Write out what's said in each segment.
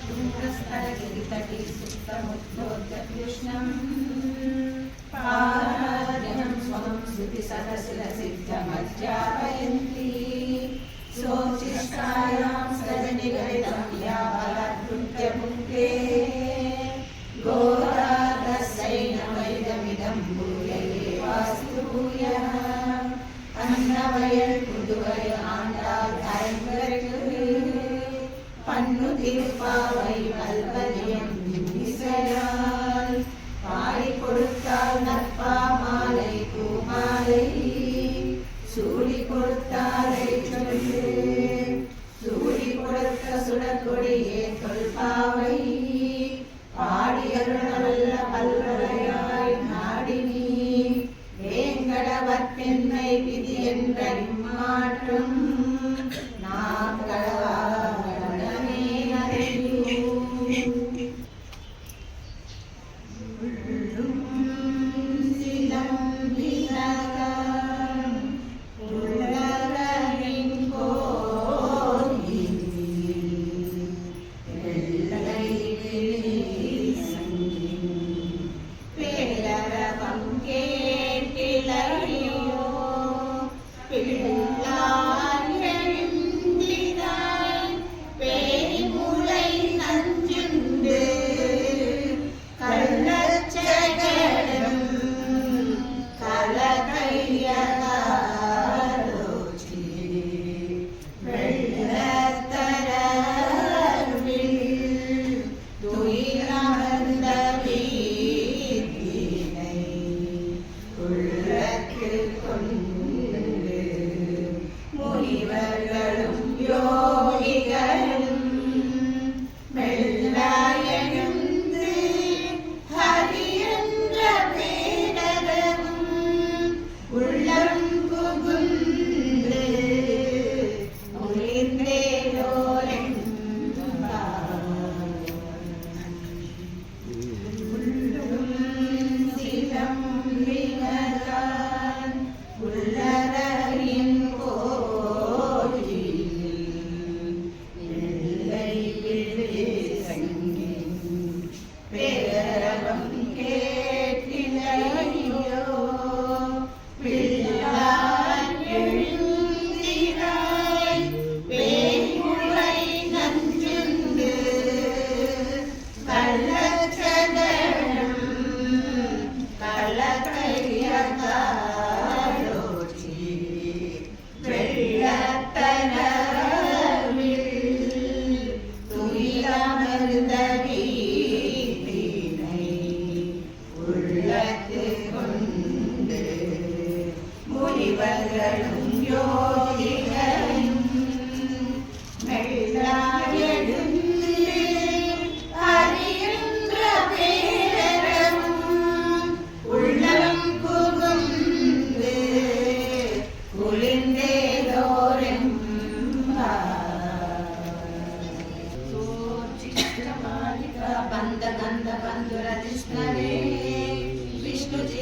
तुङ्गस्तरगिरितटे सुप्तमुद्बोध्यकृष्णम् पारार्यं स्वं स्तुतिसहस्रसिद्धमध्यापयन्ति सोचिष्टायां सदनिगलितं या बलात्कृत्य गोदादस्सैनमैदमिदं भूय एवास्तु भूयः अन्नवयல் புதுவை ஆண்டாள் ஐங்கருக்கு பன்னு திருப்பாவை பல்வதியம் இசையால் பாடி கொடுத்தால் நற்பா மாலை பூமாலை சூடி கொடுத்தாலை சொல்லு சூடி கொடுத்த சுடற்கொடியே தொல்பாவை பாடியருளவல்ல பல்வலையாய் நாடினி வேங்கடவர்க்கென்னை விதி என்ற இம்மாற்றம் நாம் கடவாடமே அறியும்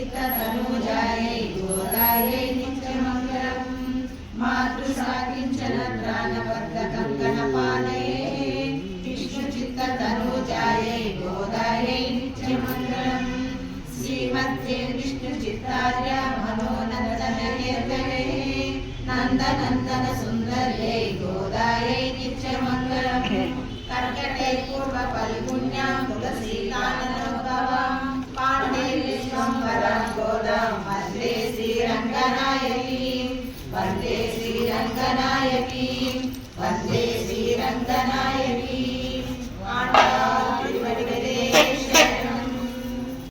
विष्णुचित्ततनुजायै गोदायै नित्यमङ्गलम् मातृसाकिञ्चन प्राणबद्धकङ्कणपालये विष्णुचित्ततनुजायै गोदायै नित्यमङ्गलम् श्रीमद्ये विष्णुचित्तार्य मनोनन्दनकीर्तने नन्दनन्दन सुन्दर्यै गोदायै नित्यमङ्गलम् कर्कटे पूर्व फल्गुण्यां तुलसीकाननोद्भवां पाण्डे विश्वम्भरां गोदां वन्दे श्रीरङ्गनायकीं वन्दे श्रीरङ्गनायकीं वन्दे श्रीरङ्गनायकीं